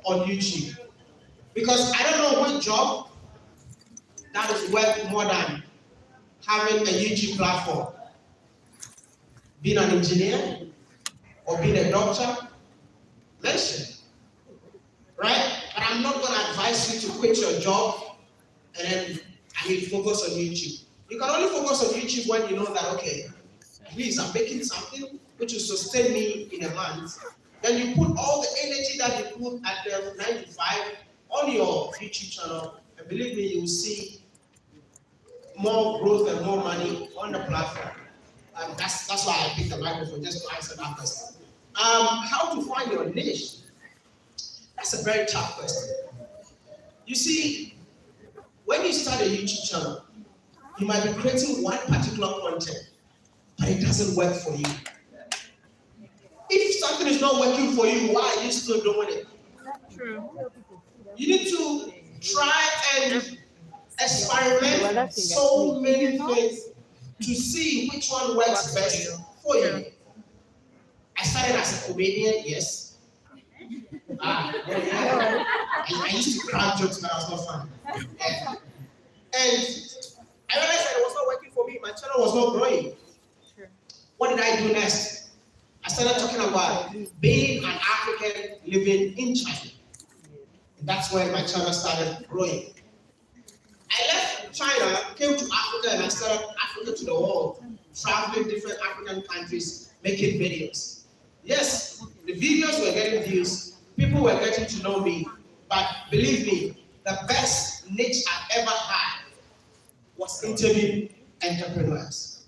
on YouTube. Because I don't know what job that is worth more than having a YouTube platform. Being an engineer or being a doctor, mention. Right? But I'm not going to advise you to quit your job and then focus on YouTube. You can only focus on YouTube when you know that, okay, at least I'm making something which will sustain me in a month. Then you put all the energy that you put at the 9 to 5 on your YouTube channel, and believe me, you will see more growth and more money on the platform. That's why I picked the microphone, just to answer that question. How to find your niche? That's a very tough question. You see, when you start a YouTube channel, you might be creating one particular content, but it doesn't work for you. If something is not working for you, why are you still doing it? True. You need to try and experiment so many things to see which one works best for you. I started as a comedian, yes. I used to crack jokes, but I was not funny. Yeah. And I realized that it was not working for me. My channel was not growing. What did I do next? I started talking about being an African living in China. And that's when my channel started growing. I left China, came to Africa, and I started Africa to the world, traveling different African countries, making videos. Yes, the videos were getting views, people were getting to know me, but believe me, the best niche I've ever had was interviewing entrepreneurs.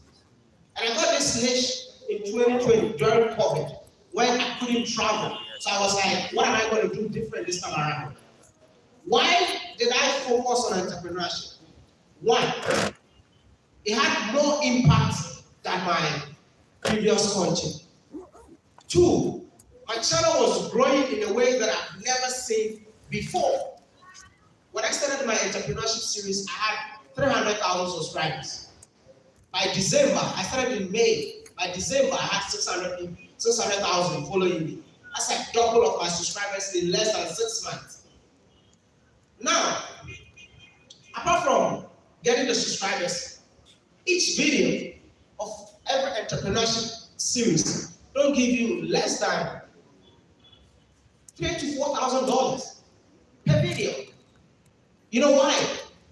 And I got this niche in 2020 during COVID when I couldn't travel. So I was like, what am I going to do different this time around? Why did I focus on entrepreneurship? One, it had more impact than my previous content. Two, my channel was growing in a way that I've never seen before. When I started my entrepreneurship series, I had 300,000 subscribers. By December, I started in May. By December, I had 600,000 following me. That's like double of my subscribers in less than 6 months. Now, apart from getting the subscribers, each video of every entrepreneurship series don't give you less than $3,000 to $4,000 per video. You know why?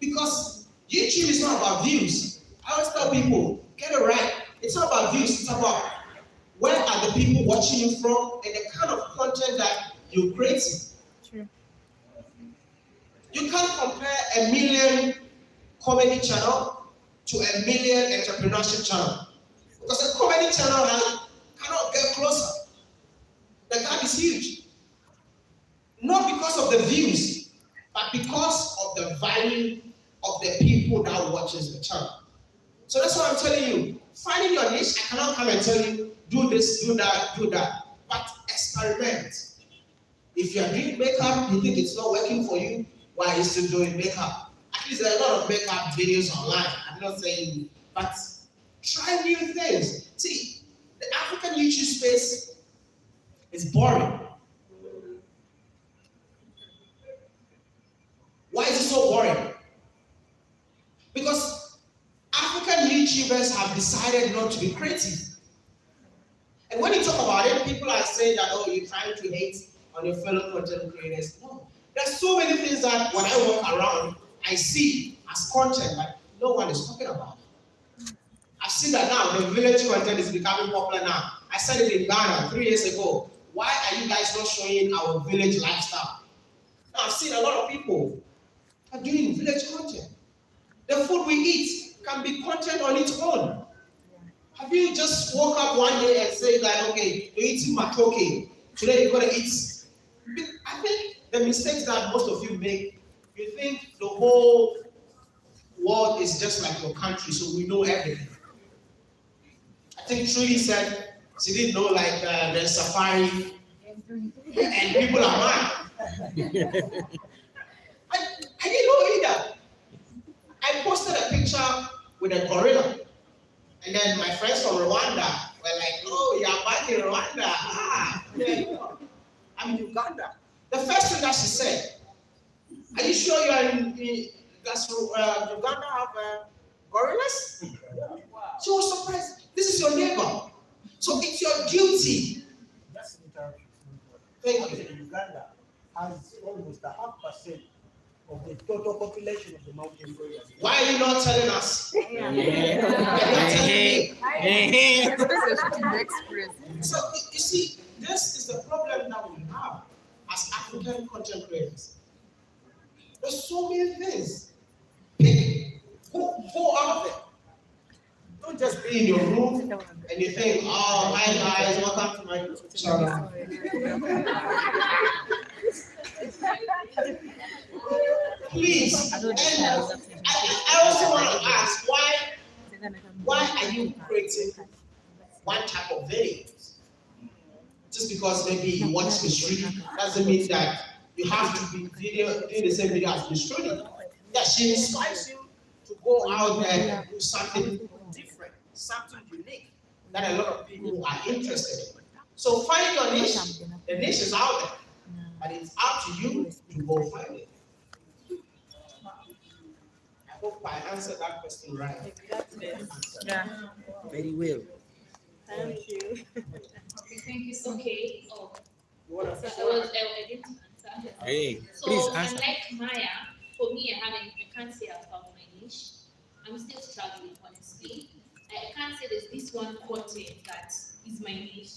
Because YouTube is not about views. I always tell people, get it right. It's not about views. It's about where are the people watching you from and the kind of content that you're creating. True. You can't compare a million comedy channel to a million entrepreneurship channel. Because a comedy channel cannot get closer. The gap is huge. Not because of the views, but because of the value of the people that watches the channel. So that's why I'm telling you, finding your niche, I cannot come and tell you, do this, do that, do that. But experiment. If you're doing makeup, you think it's not working for you, why are you still doing makeup? At least there are a lot of makeup videos online. I'm not saying, but try new things. See, the African YouTube space is boring. Why is it so boring? Because African YouTubers have decided not to be creative. And when you talk about it, people are saying that, oh, you're trying to hate on your fellow content creators. No. There's so many things that when I walk around, I see as content, but no one is talking about it. I've seen that now, the village content is becoming popular now. I said it in Ghana 3 years ago. Why are you guys not showing our village lifestyle? Now I've seen a lot of people are doing village content. The food we eat can be content on its own. Have you just woke up one day and say that, okay, you're eating matoke, today you're going to eat? I think the mistakes that most of you make, you think the whole world is just like your country, so we know everything. I think Trudy said she didn't know like the safari and people are mad. I didn't know either. I posted a picture with a gorilla, and then my friends from Rwanda were like, "Oh, you're back in Rwanda." I'm in Uganda. The first thing that that she said. Are you sure you are in Uganda have gorillas? She was surprised. This is your neighbor. So it's your duty. Thank you. Uganda has almost 0.5% of the total population of the mountain gorillas. Why are you not telling us? You're not telling me. So you see, this is the problem that we have as African content creators. There's so many things. Go out there. Don't just be in your room and you think, oh, hi guys, welcome to my YouTube channel. Please, and I also want to ask, why are you creating one type of videos? Just because maybe you watch Miss Trudy doesn't mean that you have to be doing the same video as Miss Trudy. Yeah, she inspires you to go out there and do something different, something unique that a lot of people are interested in. So find your niche. The niche is out there, but it's up to you to go find it. I hope I answered that question right. Yeah. Very well. Thank you. Okay, thank you so much. Okay. Oh. I didn't answer. Hey, So, please answer. unlike Maya, for me, I can't say I've found my niche. I'm still struggling, honestly. I can't say there's this one content that is my niche.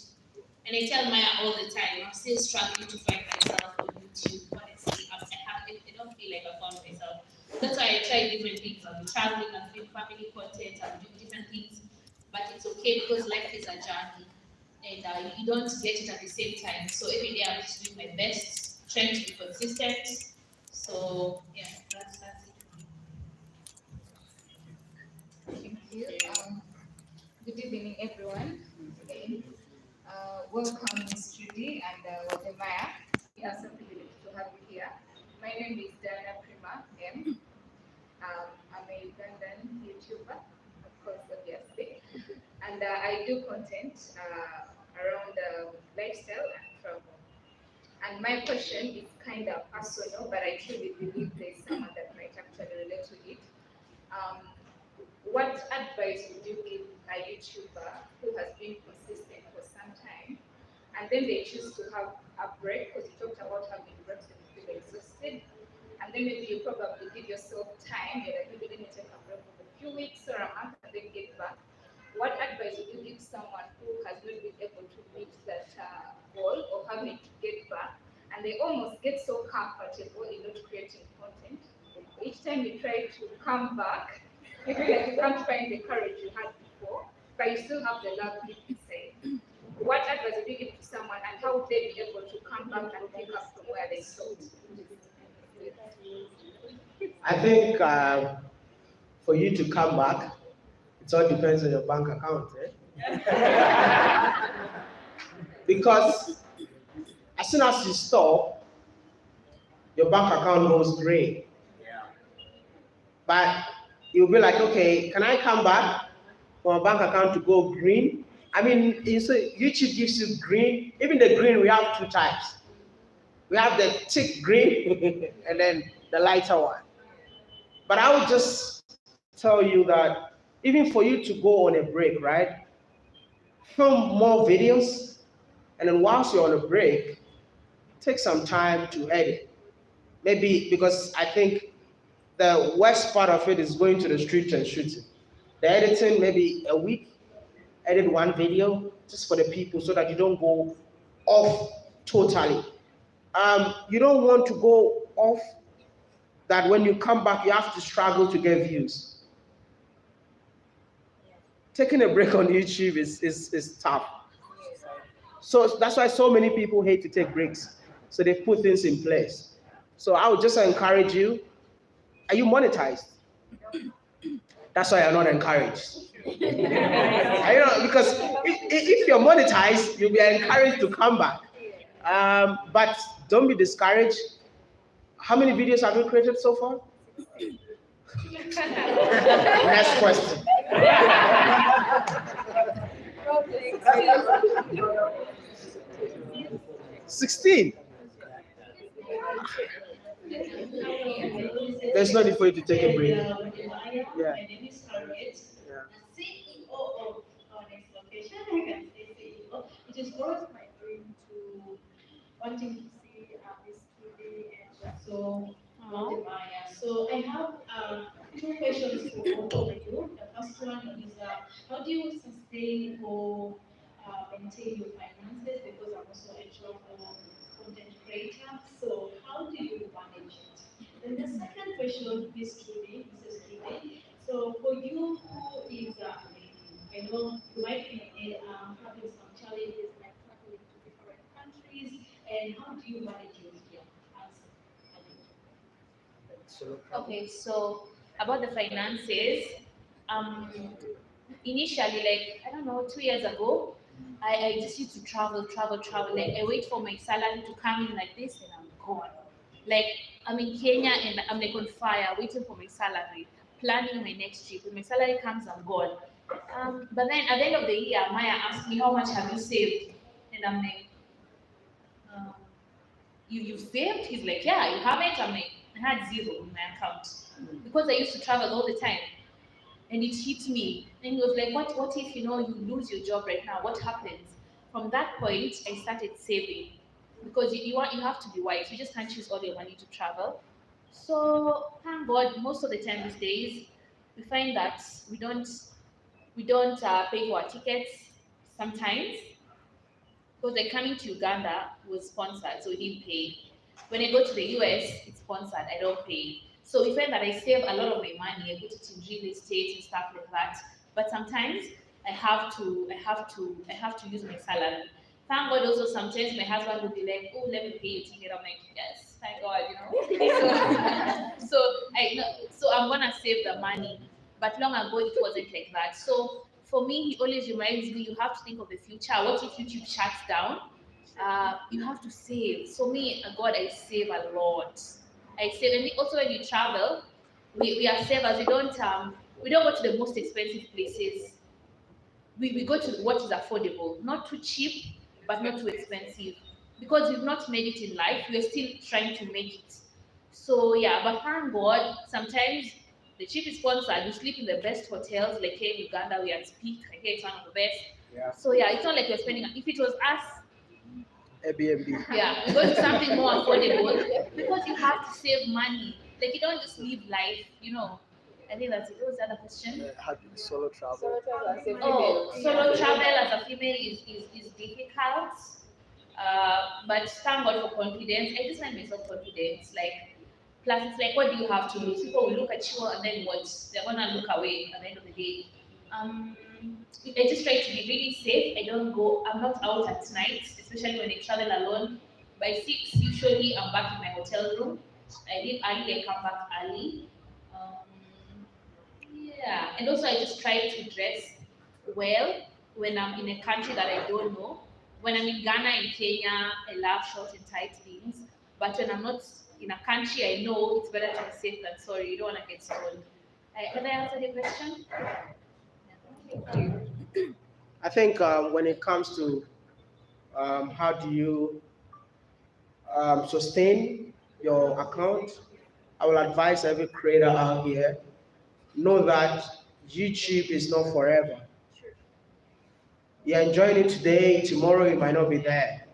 And I tell Maya all the time, I'm still struggling to find myself on YouTube. Honestly, I don't feel like I found myself. That's why I try different things. I'll be traveling, I'm doing family content, I'm doing different things. But it's okay because life is a journey. And you don't get it at the same time. So every day I'm just doing my best, trying to be consistent. So yeah, that's it. Thank you. Good evening, everyone. Welcome, Miss Trudy and WodeMaya. We are so privileged to have you here. My name is Diana Prima M. I'm a Ugandan YouTuber, of course, obviously. And I do content around lifestyle and travel. And my question is kind of personal, but I truly believe there's someone that might actually relate to it. What advice would you give a YouTuber who has been consistent for some time, and then they choose to have a break, because you talked about having breaks when you feel exhausted, and then maybe you probably give yourself time, you're like, maybe let me take a break for a few weeks or a month and then get back. What advice would you give someone who has not been able to meet that goal or having to get back, and they almost get so comfortable in not creating content? Each time you try to come back, you feel like you can't find the courage you had before, but you still have the love deep inside. What advice would you give to someone, and how would they be able to come back and pick up from where they stopped? I think for you to come back, it all depends on your bank account. Because as soon as you stop, your bank account goes green. But you'll be like, okay, can I come back for my bank account to go green? I mean, YouTube gives you green. Even the green, we have two types. We have the thick green and then the lighter one. But I would just tell you that even for you to go on a break, right? Film more videos, and then whilst you're on a break, take some time to edit. Maybe because I think the worst part of it is going to the street and shooting. The editing, maybe a week, edit one video just for the people so that you don't go off totally. You don't want to go off that when you come back, you have to struggle to get views. Taking a break on YouTube is tough. So that's why so many people hate to take breaks. So they put things in place. So I would just encourage you. Are you monetized? That's why I'm not encouraged. Because if you're monetized, you'll be encouraged to come back. But don't be discouraged. How many videos have you created so far? Next question. 16. There's no need for you to take a break. Yeah. Yeah. My name is Harriet, Yeah. CEO of our next location. I can say CEO. It is always my dream to wanting to see Miss Trudy and also Wodemaya. So I have two questions for both of you. The first one is how do you sustain or maintain your finances? Because I'm also a travel content creator. So how do you manage it? Then the second question, Miss Trudy, Mrs. Trudy. So for you who is I know you might be having some challenges like traveling to different countries, and how do you manage your answer? Okay, so about the finances, um, initially, like I don't know, 2 years ago, I just used to travel. Like I wait for my salary to come in like this, and I'm gone. Like I'm in Kenya and I'm like on fire, waiting for my salary, planning my next trip. When my salary comes, I'm gone. But then at the end of the year, Maya asked me, "How much have you saved?" And I'm like, um, "You saved?" He's like, "Yeah, you haven't." I'm like, "I had zero in my account because I used to travel all the time." And it hit me. And he was like, what if you lose your job right now? What happens? From that point, I started saving because you have to be wise. You just can't use all your money to travel. So thank God, most of the time these days, we find that we don't pay for our tickets sometimes because like coming to Uganda was sponsored, so we didn't pay. When I go to the US, it's sponsored, I don't pay. So we find that I save a lot of my money, I put it in real estate and stuff like that. But sometimes I have to use my salary. Thank God also sometimes my husband will be like, oh, let me pay you ticket. I'm like, yes, thank God. So I'm gonna save the money. But long ago it wasn't like that. So for me, he always reminds me you have to think of the future. What if YouTube shuts down? You have to save. So me, God, I save a lot. I save, and also when you travel, we are savers. We don't go to the most expensive places. We go to what is affordable, not too cheap, but not too expensive. Because we've not made it in life, we're still trying to make it. So yeah, but thank God, sometimes the trip is sponsored. We sleep in the best hotels, like here in Uganda, we are at peak. I hear it's one of the best. Yeah. So yeah, it's not like we're spending. If it was us, Airbnb. yeah, we go to something more affordable because you have to save money. Like you don't just live life. I think that's it. What was the other question? How do you solo travel? Solo travel as a Oh, female. solo travel as a female is difficult. But thank God for confidence. I just find myself confidence. Like, plus it's like, what do you have to lose? People will look at you and then what? They're gonna look away at the end of the day. Um, I just try to be really safe. I'm not out at night, especially when I travel alone. By 6, usually I'm back in my hotel room. I leave early, I come back early. Yeah, and also I just try to dress well when I'm in a country that I don't know. When I'm in Ghana and Kenya, I love short and tight things. But when I'm not in a country I know, it's better to be safe than sorry. You don't want to get stolen. Have I answered your question? I think when it comes to how do you sustain your account, I will advise every creator out here, know that YouTube is not forever. You're enjoying it today, tomorrow it might not be there.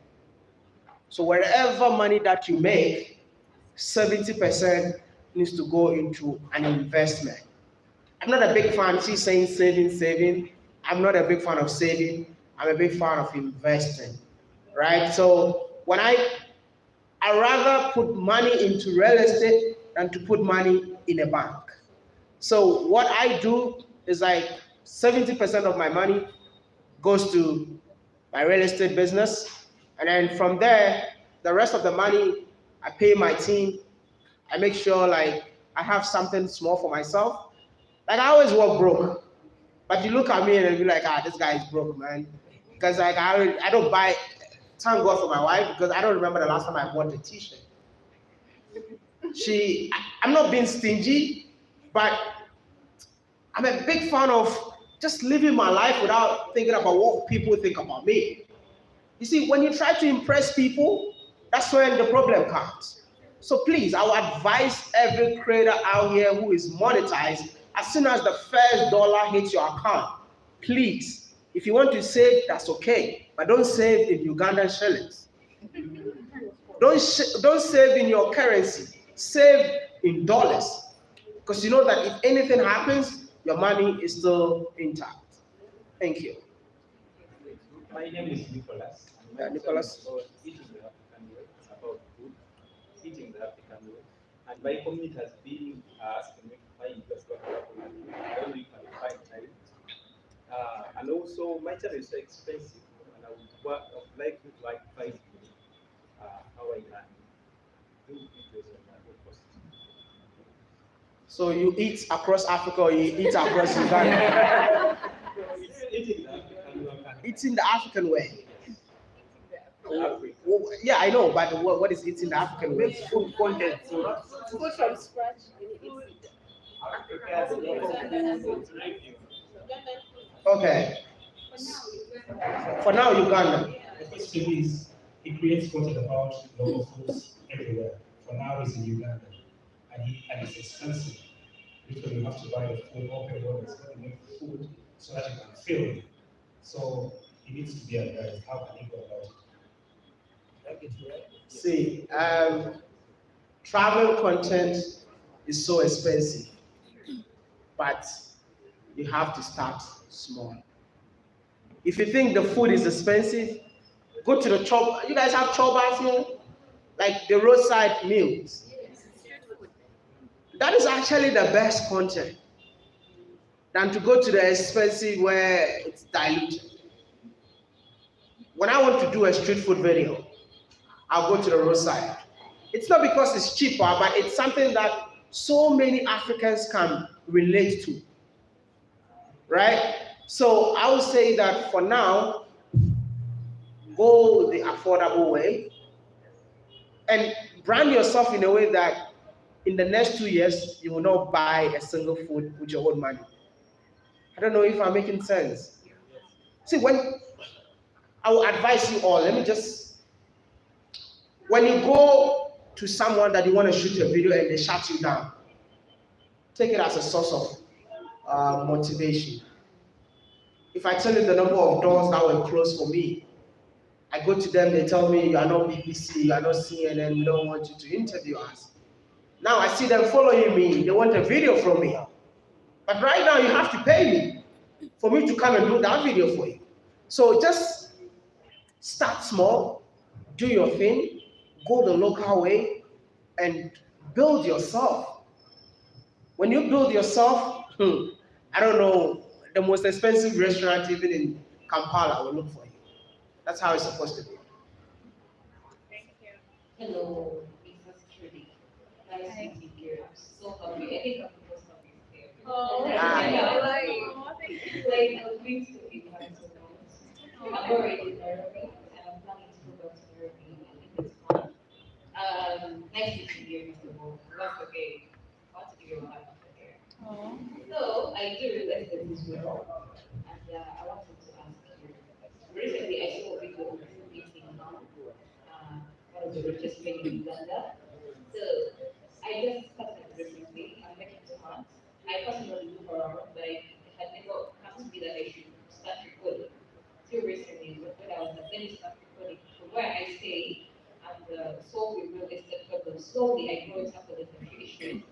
So wherever money that you make, 70% needs to go into an investment. I'm not a big fan, she's saying saving. I'm not a big fan of saving. I'm a big fan of investing, right? So when I rather put money into real estate than to put money in a bank. So what I do is like 70% of my money goes to my real estate business. And then from there, the rest of the money, I pay my team. I make sure like I have something small for myself. Like I always work broke. But you look at me and be like, this guy is broke, man. Because like I don't buy, thank God for my wife, because I don't remember the last time I bought a t-shirt. I'm not being stingy, but I'm a big fan of just living my life without thinking about what people think about me. You see, when you try to impress people, that's when the problem comes. So please, I would advise every creator out here who is monetized, as soon as the first dollar hits your account, please, if you want to save, that's okay, but don't save in Ugandan shillings. Don't save in your currency. Save in dollars, because you know that if anything happens, your money is still intact. Thank you. My name is Nicholas. Yeah, Nicholas. About eating the African way, about food, eating the African way. And my community has been asking me to find just what I don't know if I can find time. And also, my channel is so expensive, and I would like you to advise me how I can do videos on that cost. So you eat across Africa or you eat across Uganda? It's eating the African way. Eating the African way. Africa. Well, yeah, I know, but what is eating the African way? Food content. Food from scratch. Okay. For now, Uganda. The first thing is he creates content about local foods everywhere. For now, he's in Uganda, and it's expensive. Literally, you have to buy the food, open orders, make the food so that you can film. So he needs to be advised. How can he go about it? See, travel content is so expensive, but you have to start small. If you think the food is expensive, go to the chop. You guys have choppers here, like the roadside meals. That is actually the best content than to go to the expensive where it's diluted. When I want to do a street food video, I'll go to the roadside. It's not because it's cheaper, but it's something that so many Africans can relate to, right? So I would say that for now, go the affordable way and brand yourself in a way that in the next 2 years, you will not buy a single food with your own money. I don't know if I'm making sense. See, when I will advise you all, when you go to someone that you want to shoot a video and they shut you down, take it as a source of motivation. If I tell you the number of doors that were closed for me, I go to them, they tell me, you are not BBC, you are not CNN, we don't want you to interview us. Now I see them following me, they want a video from me. But right now you have to pay me for me to come and do that video for you. So just start small, do your thing, go the local way, and build yourself. When you build yourself, I don't know, the most expensive restaurant even in Kampala will look for you. That's how it's supposed to be. Hello, Miss Trudy. Nice meeting you. I'm so happy. I think I'm supposed to be here. Oh, Like, I was going to invite someone. I'm already in Nairobi, and I'm planning to go back to Nairobi in this month. Nice meeting you, Mr. Bo. Once again, I want to give you a hug here. So, I do realize that this well, and I wanted to ask you. Recently, I saw a video of you meeting one of the richest men in Uganda. So I just started recently. I'm making 2 months. I personally look around, but it had never come to me that I should start recording. Till recently, when I was at then start recording. From where I stay and solve the real estate problem, slowly I grow it up with the confusion.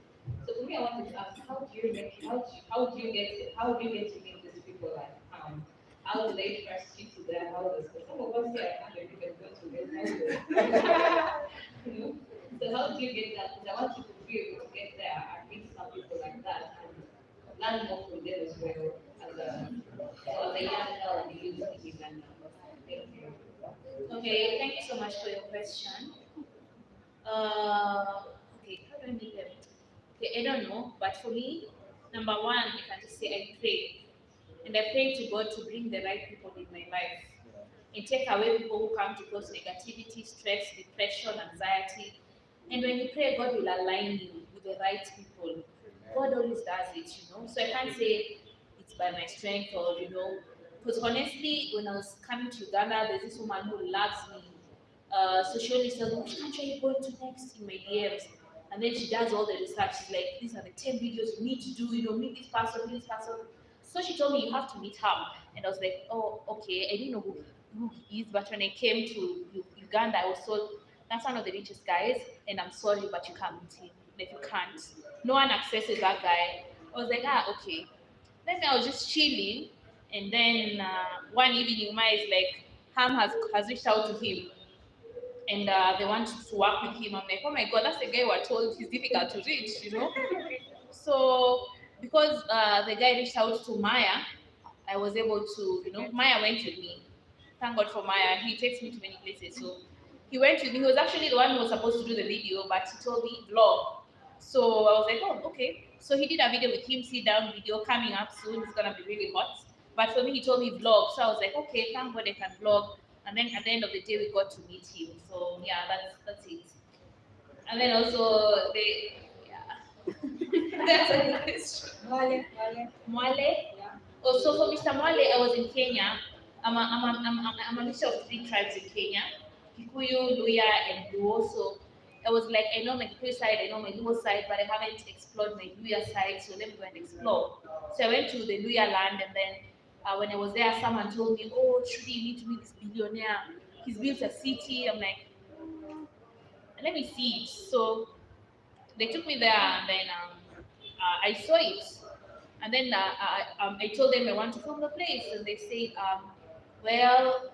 So for me, I wanted to ask, how do you get to meet these people like how do they trust you to their houses? Because some of us here I can't even go to their houses. You know? So how do you get that? Because I want you to be able to get there and meet some people like that and learn more from them as well as a young girl in the youth in Uganda. Thank you. Okay, thank you so much for your question. Okay, how do I make them? Okay, I don't know, but for me, number one, I can just say I pray. And I pray to God to bring the right people in my life and take away people who come to cause negativity, stress, depression, anxiety. And when you pray, God will align you with the right people. God always does it, you know. So I can't say it's by my strength or, you know, because honestly, when I was coming to Uganda, there's this woman who loves me. So she only tells me, which country are you going to next in my DMs? And then she does all the research. She's like, these are the 10 videos you need to do, meet this person, meet this person. So she told me you have to meet her. And I was like, oh, okay. I didn't know who he is, but when I came to Uganda, I was told that's one of the richest guys, and I'm sorry, but you can't meet him. Like, you can't. No one accesses that guy. I was like, okay. Then I was just chilling, and then one evening, Uma is like, Ham has reached out to him, and they want to work with him. I'm like, oh my god, that's the guy who I told he's difficult to reach. So because the guy reached out to Maya, I was able to, Maya went with me. Thank God for Maya. He takes me to many places. So he went with me. He was actually the one who was supposed to do the video, but he told me vlog. So I was like, oh, okay. So he did a video with him, sit down video coming up soon. It's gonna be really hot. But for me, he told me vlog. So I was like, okay, thank God I can vlog. And then at the end of the day, we got to meet him. So yeah, that's it. And then also yeah. That's a question. Mwale. Also for Mr. Mwale, I was in Kenya. I'm a mixture of three tribes in Kenya: Kikuyu, Luya, and Luo. So I was like, I know my Kikuyu side, I know my Luo side, but I haven't explored my Luya side. So let me go and explore. So I went to the Luya land, and then when I was there, someone told me, "Oh, Trudy, you need to meet this billionaire. He's built a city." I'm like, let me see it. So they took me there, and then I saw it. And then I told them I want to film the place, and they said, well,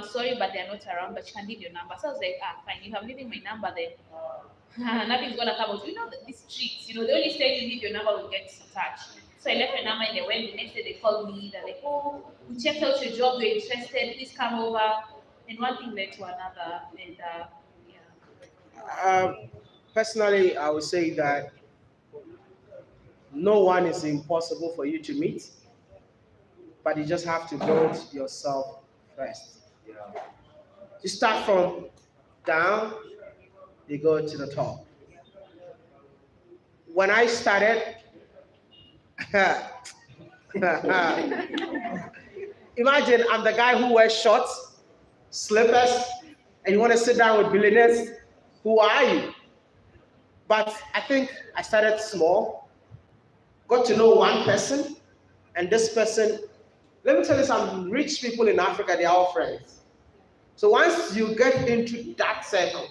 sorry, but they're not around, but you can leave your number. So I was like, fine, if I'm leaving my number, then nothing's gonna come out. These tricks, they only say you leave your number, we'll get in touch. So I left my number, and they went. The next day they called me. They're like, oh, we checked out your job. We're interested. Please come over. And one thing led to another, and yeah. Personally, I would say that no one is impossible for you to meet, but you just have to build yourself first. You start from down, you go to the top. When I started, imagine I'm the guy who wears shorts, slippers, and you want to sit down with billionaires. Who are you? But I think I started small, got to know one person, and this person, let me tell you, some rich people in Africa, they are all friends. So once you get into that circle,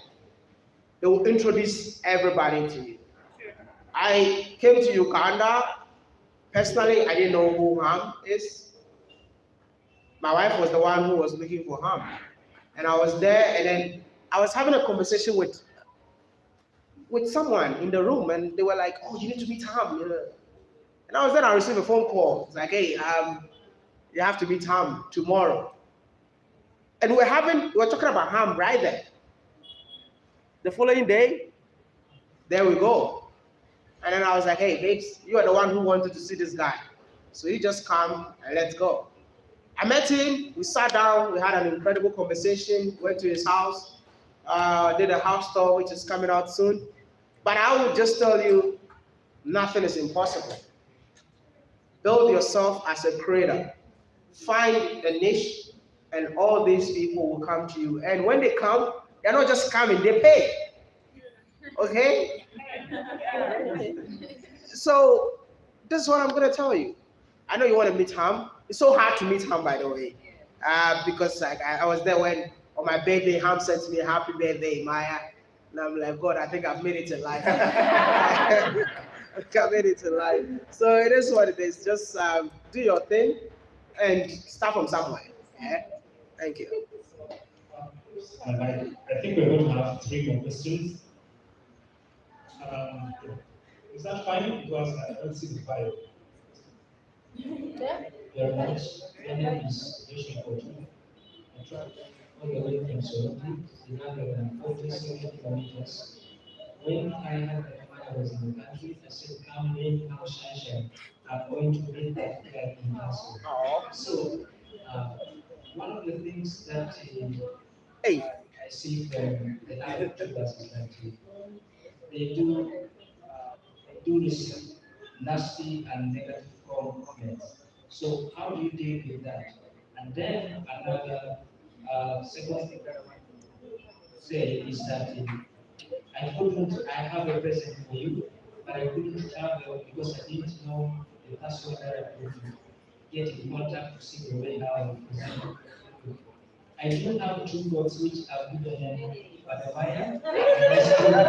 they will introduce everybody to you. I came to Uganda. Personally, I didn't know who Ham is. My wife was the one who was looking for Ham. And I was there, and then I was having a conversation with someone in the room, and they were like, oh, you need to meet Ham. And I was there, I received a phone call. It's like, hey, you have to meet Ham tomorrow. And we're talking about Ham right there. The following day, there we go. And then I was like, hey, babes, you are the one who wanted to see this guy. So you just come and let's go. I met him, we sat down, we had an incredible conversation, went to his house, did a house tour, which is coming out soon. But I would just tell you, nothing is impossible. Build yourself as a creator. Find a niche, and all these people will come to you. And when they come, they're not just coming, they pay. Okay? So this is what I'm gonna tell you. I know you want to meet Ham. It's so hard to meet Ham, by the way, because like I was there when on my birthday, Ham said to me, "Happy birthday, Maya," and I'm like, God, I think I've made it to life. I've made it to life. So it is what it is. Just do your thing and start from somewhere. Yeah? Thank you. And I think we're going to have 3 more questions. Is that fine? Because I don't see the file. Very much. My name is Joshua Kotu. I traveled all the way from Soweto, 347 kilometers. When I heard that mother was in the country, I said, come in, now Shasha. I'm going to meet that guy in person. So, one of the things that Hey. I see from the other YouTubers is that they do receive nasty and negative comments. So how do you deal with that? And then another second thing, say is that I couldn't, I have a present for you, but I couldn't travel because I didn't know the person that I could get in contact to see the way how I would present. I do have two books which are given Wodemaya and Miss Trudy.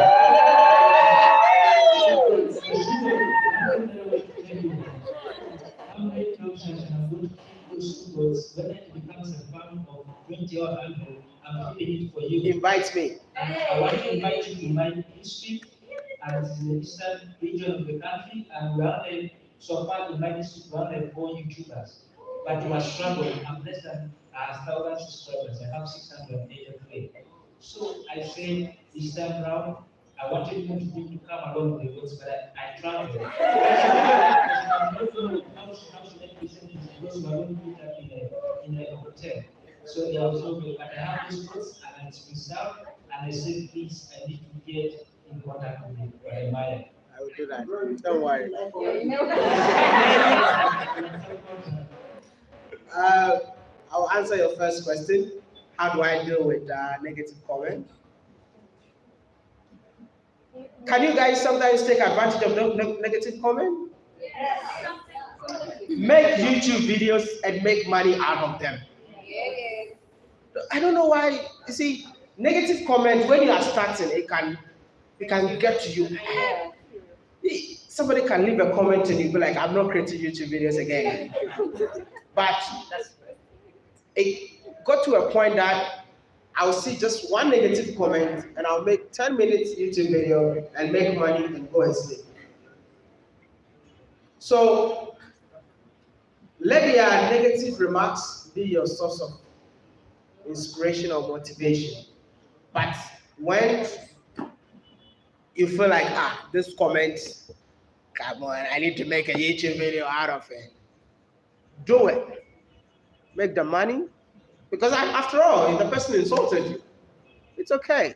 How many times I can go to those two books, whether it becomes a farm of 20 or 100, I'm keeping it for you. Invite me. And I want to invite you to my district, and it's in the eastern region of the country, and we are so far in my district, we are 4 YouTubers. But you are struggling, I'm less than 1,000 subscribers, I have 683. So I say this time round, I wanted you to come along with the books, but I traveled. I don't know how should I present this because we are going to put up in a hotel. So there was no way, but I have these books and it's preserved, and I said, please, I need to get in contact with Wodemaya. I will do that. Don't worry. I'll answer your first question. How do I deal with negative comment? Can you guys sometimes take advantage of negative comment? Yes. Make YouTube videos and make money out of them. Yes. I don't know why. You see, negative comment when you are starting, it can get to you. Somebody can leave a comment and you be like, I'm not creating YouTube videos again. But it got to a point that I'll see just one negative comment and I'll make 10 minutes YouTube video and make money and go and sleep. So let your negative remarks be your source of inspiration or motivation. But when you feel like, this comment, come on, I need to make a YouTube video out of it, do it. Make the money. Because after all, if the person insulted you, it's okay.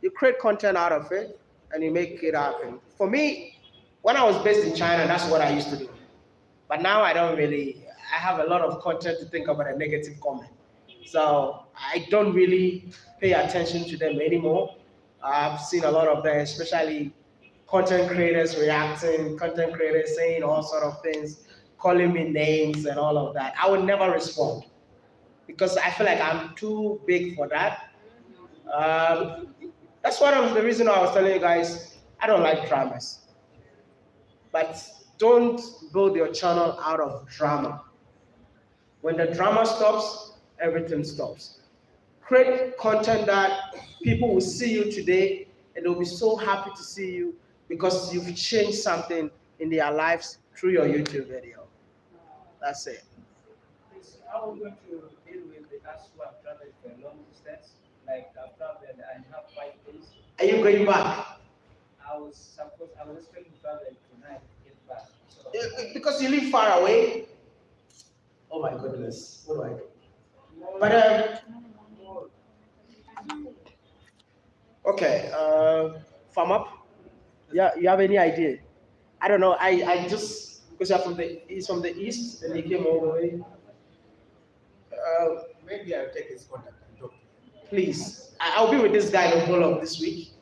You create content out of it and you make it happen. For me, when I was based in China, that's what I used to do. But now I have a lot of content to think about a negative comment. So I don't really pay attention to them anymore. I've seen a lot of them, especially content creators reacting, content creators saying all sort of things, calling me names and all of that. I would never respond because I feel like I'm too big for that. That's one of the reasons I was telling you guys, I don't like dramas. But don't build your channel out of drama. When the drama stops, everything stops. Create content that people will see you today and they'll be so happy to see you because you've changed something in their lives through your YouTube video. That's it. How are we going to deal with the us who have traveled for a long distance? Like I've traveled and have 5 days. Are you going back? I was expecting to travel tonight to get back. So, Because you live far away. Oh my goodness. What do I do? But okay, farm up. Yeah, you have any idea? I don't know. I just because he's from the east and he came all the way. Maybe I'll take his contact and talk to him. Please, I'll be with this guy the whole of this week,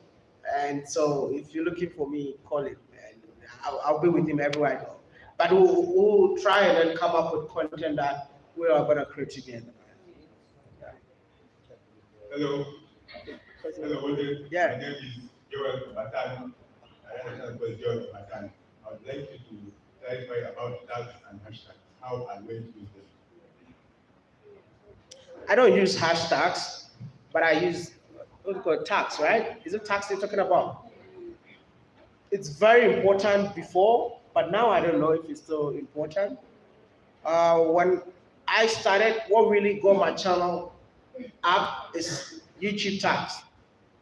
and so if you're looking for me, call him, and I'll be with him everywhere I go. But we'll try and then come up with content that we are gonna create together. Hello. Hello, Yeah. My name is Joel Matan. I was Joel Matan. I would like you to clarify about tags and hashtags, how and when to use them. I don't use hashtags, but I use what's it called, tags, right? Is it tags you're talking about? It's very important before, but now I don't know if it's still important. When I started, what really got my channel up is YouTube tags.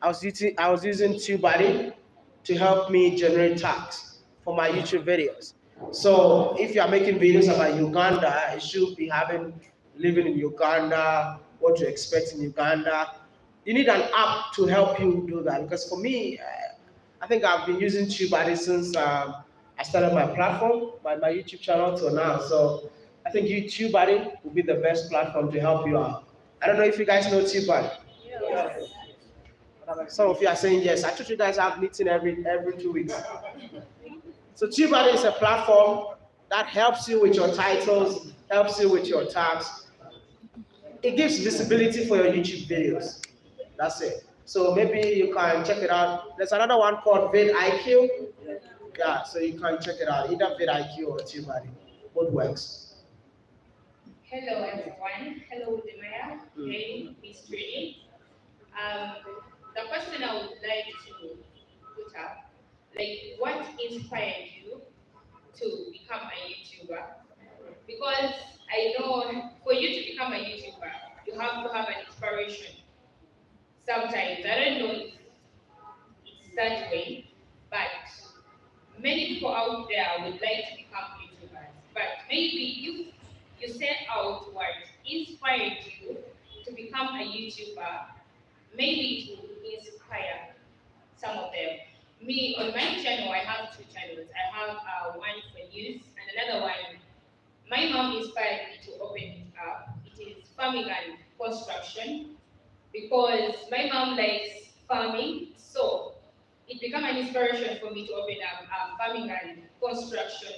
I was using TubeBuddy to help me generate tags for my YouTube videos. So if you are making videos about Uganda, it should be living in Uganda, what to expect in Uganda. You need an app to help you do that. Because for me, I think I've been using TubeBuddy since I started my platform, my YouTube channel till now. So I think TubeBuddy will be the best platform to help you out. I don't know if you guys know TubeBuddy. Yes. Some of you are saying yes. I thought you guys have meeting every 2 weeks. So TruMaya is a platform that helps you with your titles, helps you with your tags. It gives visibility for your YouTube videos. That's it. So maybe you can check it out. There's another one called vidIQ. Yeah, so you can check it out. Either vidIQ or TruMaya. Both works. Hello everyone. Hello Wodemaya and Miss Trudy. The question I would like to put up, like what inspired you to become a YouTuber? Because I know for you to become a YouTuber, you have to have an inspiration. Sometimes, I don't know if it's that way, but many people out there would like to become YouTubers. But maybe if you set out what inspired you to become a YouTuber, maybe it will inspire some of them. Me, on my channel, I have two channels. I have one for news and another one. My mom inspired me to open it up. It is farming and construction because my mom likes farming, so it became an inspiration for me to open up a farming and construction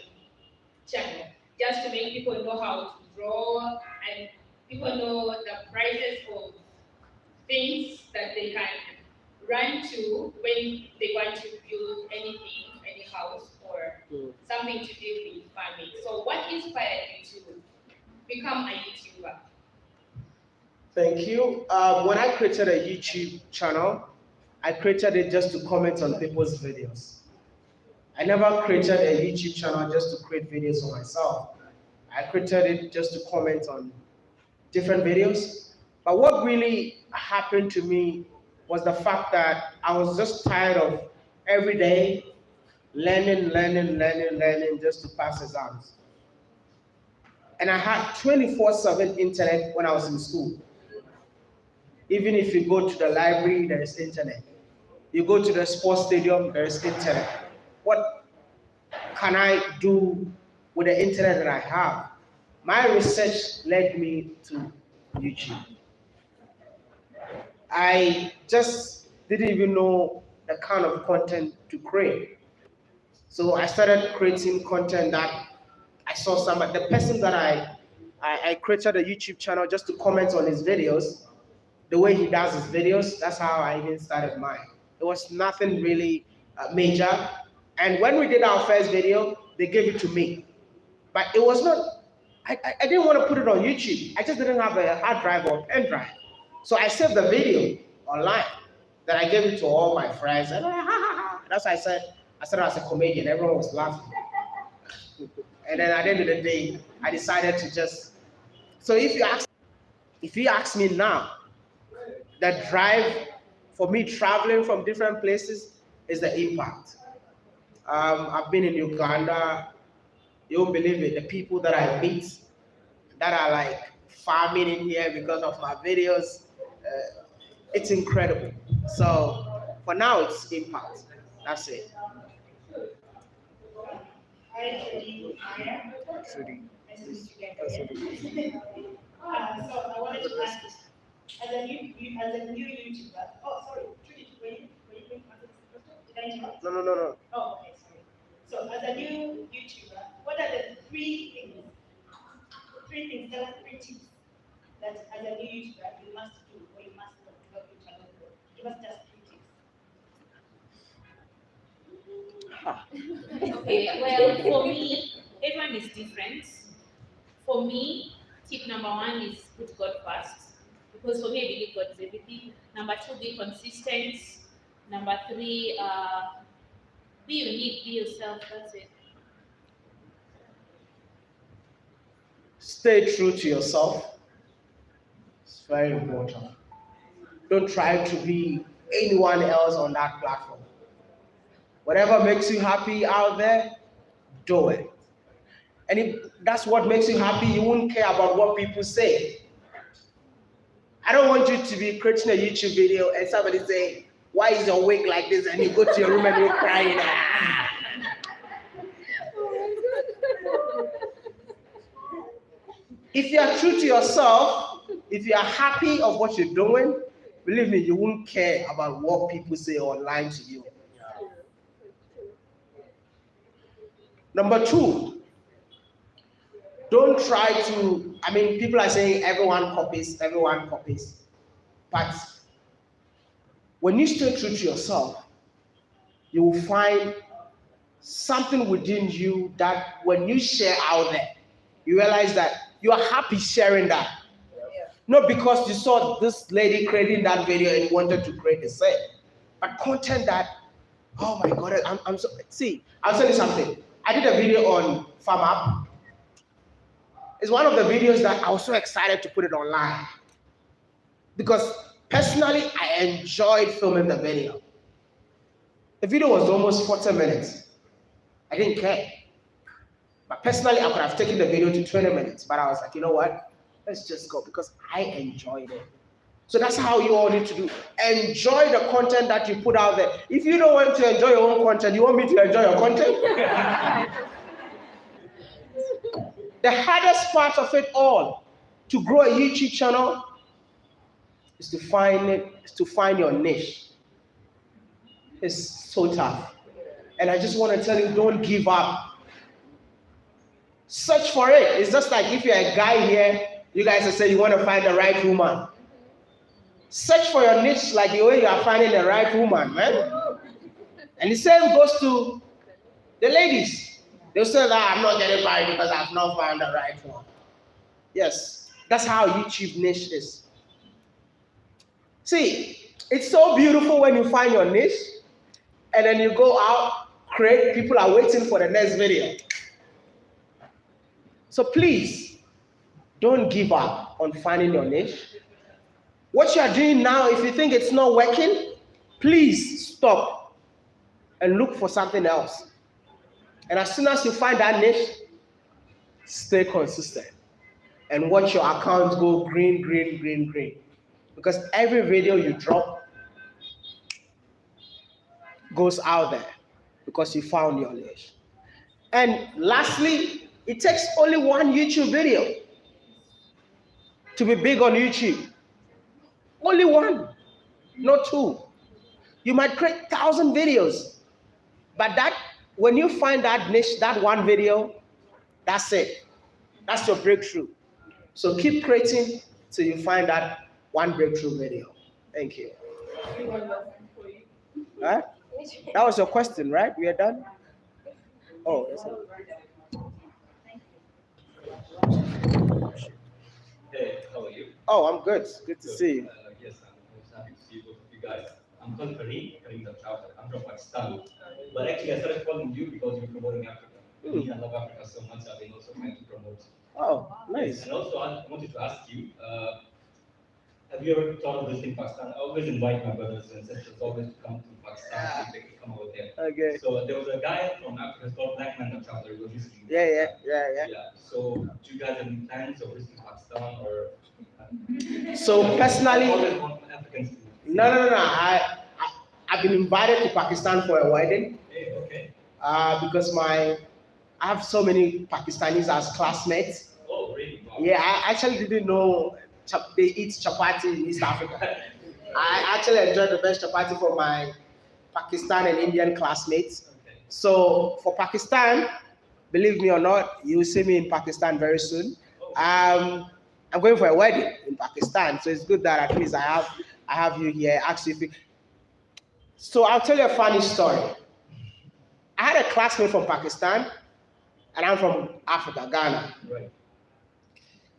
channel, just to make people know how to grow and people know the prices of things that they can run to when they want to build anything, any house or something to do with farming. So what inspired you to become a YouTuber? Thank you. When I created a YouTube channel, I created it just to comment on people's videos. I never created a YouTube channel just to create videos for myself. I created it just to comment on different videos. But what really happened to me was the fact that I was just tired of every day learning just to pass exams. And I had 24/7 internet when I was in school. Even if you go to the library, there is internet. You go to the sports stadium, there is internet. What can I do with the internet that I have? My research led me to YouTube. I just didn't even know the kind of content to create. So I started creating content that I saw somebody, the person that I created a YouTube channel just to comment on his videos, the way he does his videos, that's how I even started mine. It was nothing really major. And when we did our first video, they gave it to me. But it was not, I didn't want to put it on YouTube. I just didn't have a hard drive or pen drive. So I saved the video online. Then I gave it to all my friends. And that's why I started as a comedian. Everyone was laughing. And then at the end of the day, I decided to just, so if you ask me now, the drive for me traveling from different places is the impact. I've been in Uganda. You won't believe it. The people that I meet that are like farming in here because of my videos, it's incredible. So for now, it's impact. That's it. Hi, Trudy. Maya. Trudy. Nice to meet you again. So I wanted to ask, as a new YouTuber. Oh, sorry, Trudy, were you going to answer this question? Did I interrupt? No. Oh, okay, sorry. So as a new YouTuber, what are the three things, tell us three tips that as a new YouTuber you must do or you must know to help your channel grow? Give us just three tips. Okay, well, for me, everyone is different. For me, tip number one is put God first. Because for me, I believe God is everything. Number two, be consistent. Number three, be unique, be yourself. That's it. Stay true to yourself. It's very important. Don't try to be anyone else on that platform. Whatever makes you happy out there, do it. And if that's what makes you happy, you won't care about what people say. I don't want you to be creating a YouTube video and somebody say, "Why is your wig like this?" And you go to your room and you're crying. If you are true to yourself, if you are happy of what you're doing, believe me, you won't care about what people say online to you. Number two, don't try to, I mean, people are saying everyone copies, but when you stay true to yourself, you will find something within you that when you share out there, you realize that you are happy sharing that. Not because you saw this lady creating that video and you wanted to create the same, but content that, oh my God, I'm so, see, I'll tell you something. I did a video on Farm Up. It's one of the videos that I was so excited to put it online because personally, I enjoyed filming the video. The video was almost 40 minutes. I didn't care. But personally, I could have taken the video to 20 minutes, but I was like, you know what? Let's just go because I enjoyed it. So that's how you all need to do. Enjoy the content that you put out there. If you don't want to enjoy your own content, you want me to enjoy your content? The hardest part of it all, to grow a YouTube channel, is to find your niche. It's so tough. And I just want to tell you, don't give up. Search for it. It's just like if you're a guy here, you guys are saying you want to find the right woman. Search for your niche like the way you are finding the right woman, man. And the same goes to the ladies. They'll say that I'm not getting married because I've not found the right one. Yes, that's how YouTube niche is. See, it's so beautiful when you find your niche and then you go out, create, people are waiting for the next video. So please, don't give up on finding your niche. What you are doing now, if you think it's not working, please stop and look for something else. And as soon as you find that niche, stay consistent and watch your account go green, green, green, green. Because every video you drop goes out there because you found your niche. And lastly, it takes only one YouTube video to be big on YouTube. Only one, not two. You might create 1,000 videos, but that when you find that niche, that one video, that's it. That's your breakthrough. So keep creating till you find that one breakthrough video. Thank you. Huh? That was your question, right? We are done? Oh, that's it. Hey, how are you? Oh, I'm good. Good to see you. Yes, I'm happy to see both of you guys. I'm called Kareem the Traveler. I'm from Pakistan. But actually, I started calling you because you're promoting Africa. Me, I love Africa so much. I've been also trying to promote. Oh, nice. Yes, and also, I wanted to ask you, have you ever thought of visiting Pakistan? I always invite my brothers and sisters always to come to Pakistan, if they could come over there. Okay. So there was a guy from Africa called Black Man the Traveler. He was visiting Yeah. So do you guys have any plans of visiting Pakistan or? So personally, always want Africans to. no. I've been invited to Pakistan for a wedding. Okay. Because I have so many Pakistanis as classmates. Oh, really? Wow. Yeah, I actually didn't know they eat chapati in East Africa. I actually enjoyed the best chapati from my Pakistan and Indian classmates. Okay. So for Pakistan, believe me or not, you will see me in Pakistan very soon. I'm going for a wedding in Pakistan, so it's good that at least I have you here. Actually, so I'll tell you a funny story. I had a classmate from Pakistan, and I'm from Africa, Ghana. Right.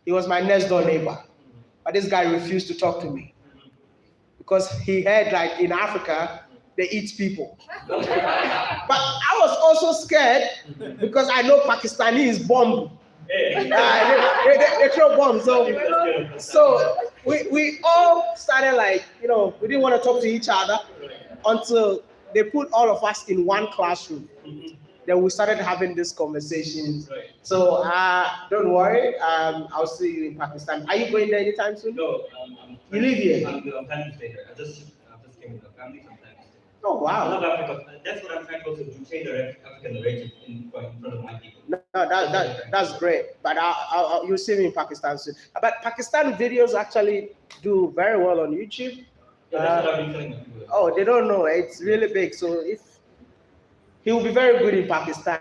He was my next door neighbor, but this guy refused to talk to me because he heard like in Africa they eat people. But I was also scared because I know Pakistani is bomb. They throw bombs. So we all started like, we didn't want to talk to each other until they put all of us in one classroom. Then we started having these conversations. Right. So don't worry, I'll see you in Pakistan. Are you going there anytime soon? No, You live here? I'm planning to stay here. I just came with my family. I'm planning to stay. Oh I wow. love Africa. That's what I'm trying to also do, change the African narrative in front of my people. No, that's great. But you'll see me in Pakistan soon. But Pakistan videos actually do very well on YouTube. Yeah, that's what I've been telling the people. Oh, they don't know. It's really big. So if he will be very good in Pakistan.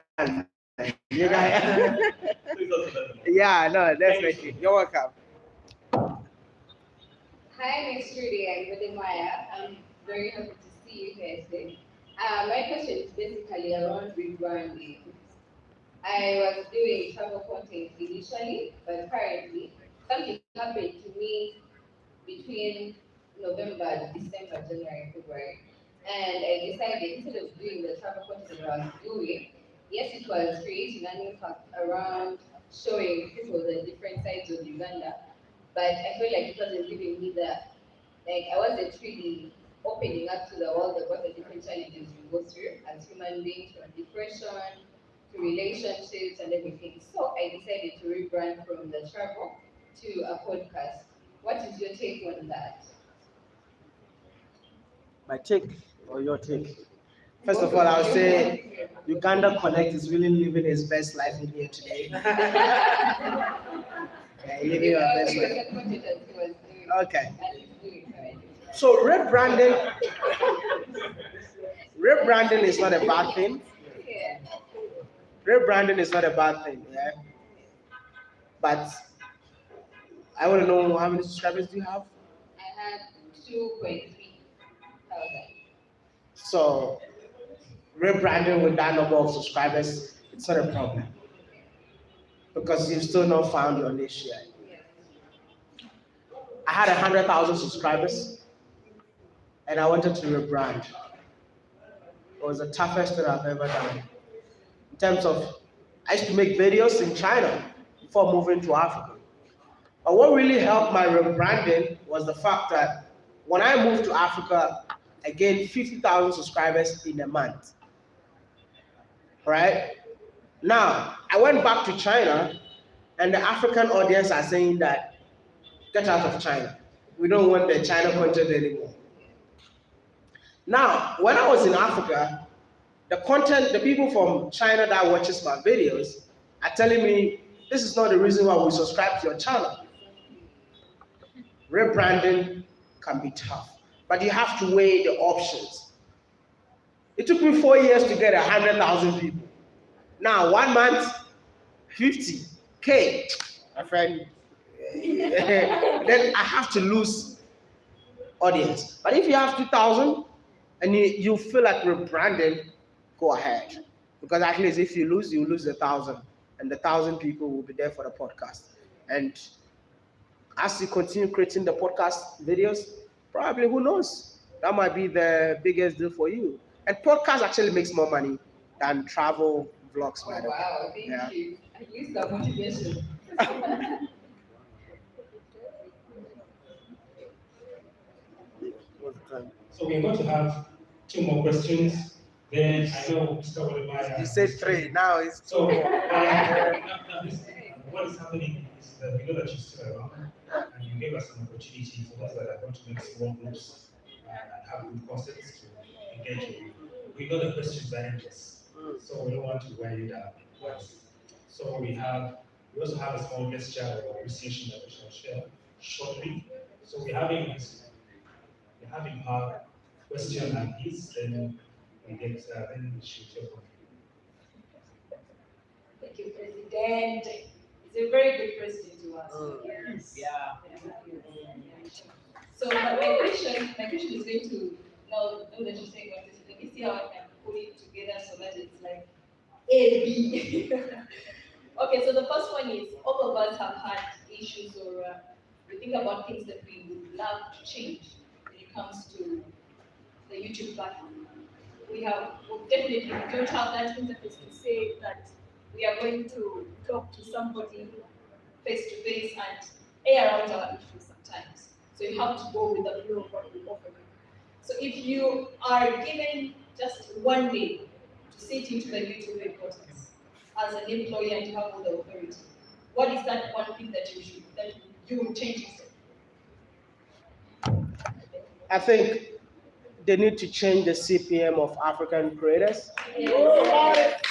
You guys. Please also let them know. Yeah, no, definitely. You're welcome. Hi, Miss Trudy and Wodemaya. I'm very happy to see you here today. My question is basically around rebranding. I was doing travel content initially, but currently something happened to me between November, December, January, February. And I decided instead of doing the travel content that I was doing, yes, it was creating an impact around showing people the different sides of Uganda, but I felt like it wasn't giving me the, like I wasn't really opening up to the world about the different challenges we go through as human beings, from depression to relationships and everything. So I decided to rebrand from the travel to a podcast. What is your take on that? My take or your take? First of all, I'll say Uganda Connect is really living his best life in here today. Yeah, living your best life. Okay. So rebranding is not a bad thing. Rebranding is not a bad thing, yeah. But I want to know how many subscribers do you have? I had 2.3 thousand. So rebranding with that number of subscribers, it's not a problem because you've still not found your niche yet. I had 100,000 subscribers and I wanted to rebrand. It was the toughest thing I've ever done. In terms of, I used to make videos in China before moving to Africa. But what really helped my rebranding was the fact that when I moved to Africa, I gained 50,000 subscribers in a month. Right? Now, I went back to China, and the African audience are saying that, get out of China. We don't want the China content anymore. Now, when I was in Africa, the people from China that watches my videos are telling me, this is not the reason why we subscribe to your channel. Rebranding can be tough, but you have to weigh the options. It took me 4 years to get 100,000 people. Now, 1 month, 50K, my friend. Then I have to lose audience. But if you have 2,000 and you feel like rebranding, go ahead. Because at least if you lose 1,000, and the 1,000 people will be there for the podcast. And as you continue creating the podcast videos, probably, who knows, that might be the biggest deal for you. And podcast actually makes more money than travel vlogs, by the way. Wow, thank you. At least the motivation. So we're going to have 2 more questions. Then I know Mr. Wodemaya. You said 3, now it's 2 So, more. what is happening is that we know that you're still around, and you gave us an opportunity for those that are going to make small groups and have good concepts to engage with. We know the questions are endless, so we don't want to wear you down. So we also have a small gesture or appreciation that we shall share shortly. So we're having her question and his, then then she'll hear from you. Thank you, President. It's a very good question to ask. Yes. Yeah. So my question is going to, now that you're saying what this, let me see how I can put it together so that it's like A, B. Okay, so the first one is, all of us have had issues or we think about things that we would love to change when it comes to the YouTube platform. We definitely don't have that interface to say that we are going to talk to somebody face to face and air out our issues sometimes. So you have to go with the flow of what we offer you. So if you are given just 1 day to sit into the YouTube headquarters as an employee and you have all the authority, what is that one thing that you would change yourself? I think they need to change the CPM of African creators. Yes.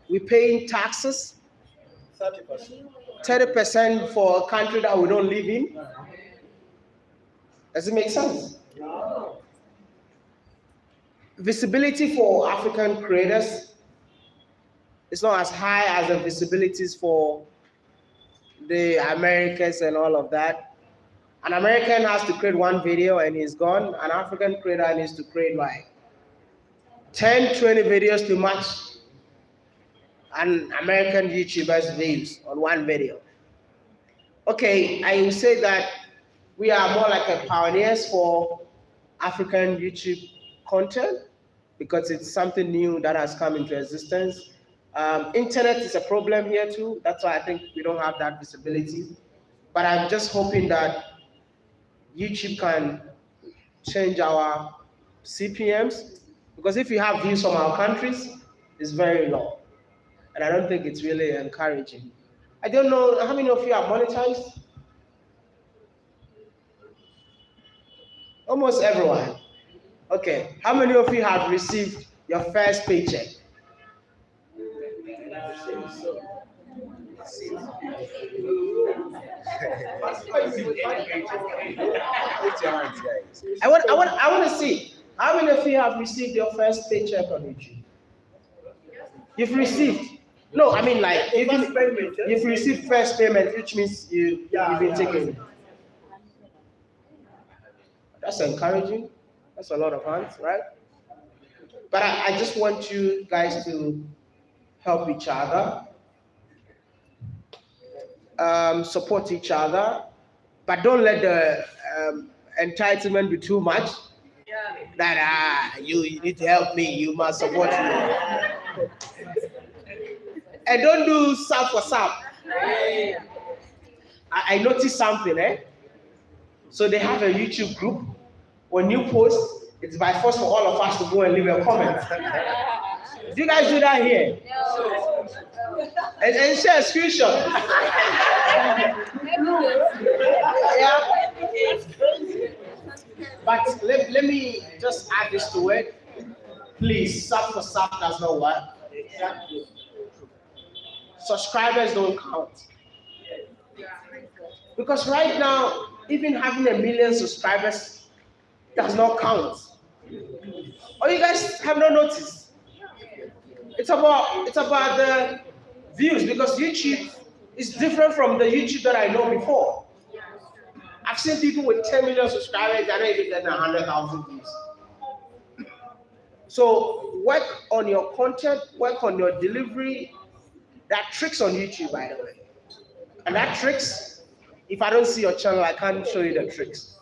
We're paying taxes, 30% for a country that we don't live in. Does it make sense? Visibility for African creators is not as high as the visibilities for the Americans and all of that. An American has to create one video and he's gone. An African creator needs to create like 10, 20 videos to match an American YouTuber's views on one video. Okay, I will say that we are more like a pioneers for African YouTube content because it's something new that has come into existence. Internet is a problem here too. That's why I think we don't have that visibility. But I'm just hoping that YouTube can change our CPMs because if you have views from our countries, it's very low. And I don't think it's really encouraging. I don't know how many of you are monetized? Almost everyone. Okay. How many of you have received your first paycheck? I want to see. How many of you have received your first paycheck on YouTube? You've received. No, I mean like you've received first payment, which means you've been taken. That's encouraging. That's a lot of hands, right? But I just want you guys to help each other, support each other, but don't let the entitlement be too much. That you need to help me, you must support me. And don't do sub for sub. I noticed something, eh? So they have a YouTube group. When you post, it's by force for all of us to go and leave a comment. Do you guys do that here? No. And share a screenshot. Yeah. But let me just add this to it. Please, sub for sub does not work. Subscribers don't count. Because right now, even having 1 million subscribers does not count. Or you guys have not noticed? It's about the views because YouTube is different from the YouTube that I know before. I've seen people with 10 million subscribers that are not even getting 100,000 views. So work on your content, work on your delivery. There are tricks on YouTube, by the way. And that tricks, if I don't see your channel, I can't show you the tricks.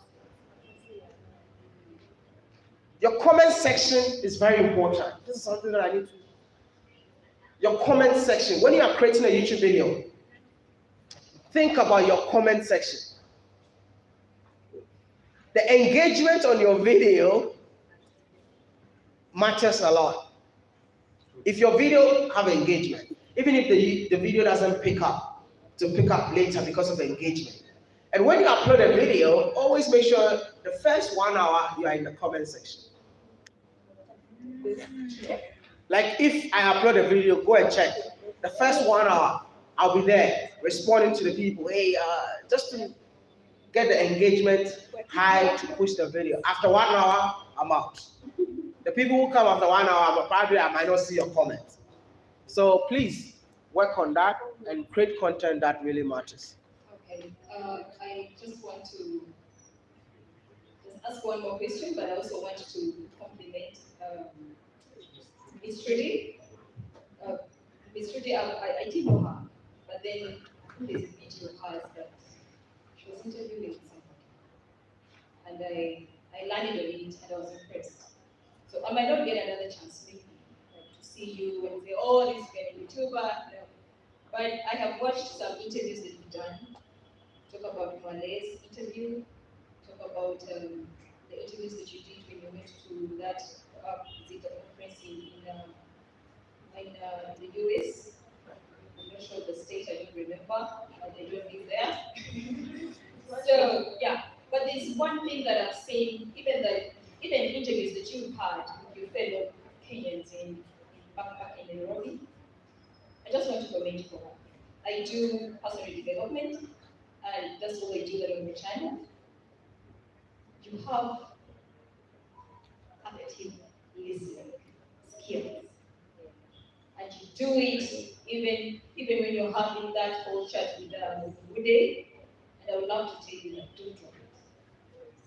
Your comment section is very important. This is something that I need to. Your comment section. When you are creating a YouTube video, think about your comment section. The engagement on your video matters a lot. If your video have engagement, even if the video doesn't pick up, to pick up later because of engagement. And when you upload a video, always make sure the first 1 hour you are in the comment section. Like if I upload a video, go and check. The first 1 hour, I'll be there responding to the people. Hey, just to get the engagement high to push the video. After 1 hour, I'm out. The people who come after 1 hour, probably I might not see your comment. So please work on that and create content that really matters. Okay, I just want to just ask one more question, but I also want to compliment Miss Trudy. Miss Trudy, I didn't know her, but then there's a video of hers that she was interviewing somebody, and I landed on it and I was impressed. So I might not get another chance maybe to see you and say, oh, this is a YouTuber. No. But I have watched some interviews that you've done. Talk about Mwale's interview. Talk about the interviews that you did when you went to that conference in the US. I'm not sure the state, I don't remember. They don't live there. So yeah, but there's one thing that I've seen, even interviews that you've had with your fellow Kenyans back in Nairobi. I just want to comment for her. I do personal development, and that's what I do that on my channel. you have active listening skills. And you do it even when you're having that whole chat with Wode. And I would love to tell you that don't drop it.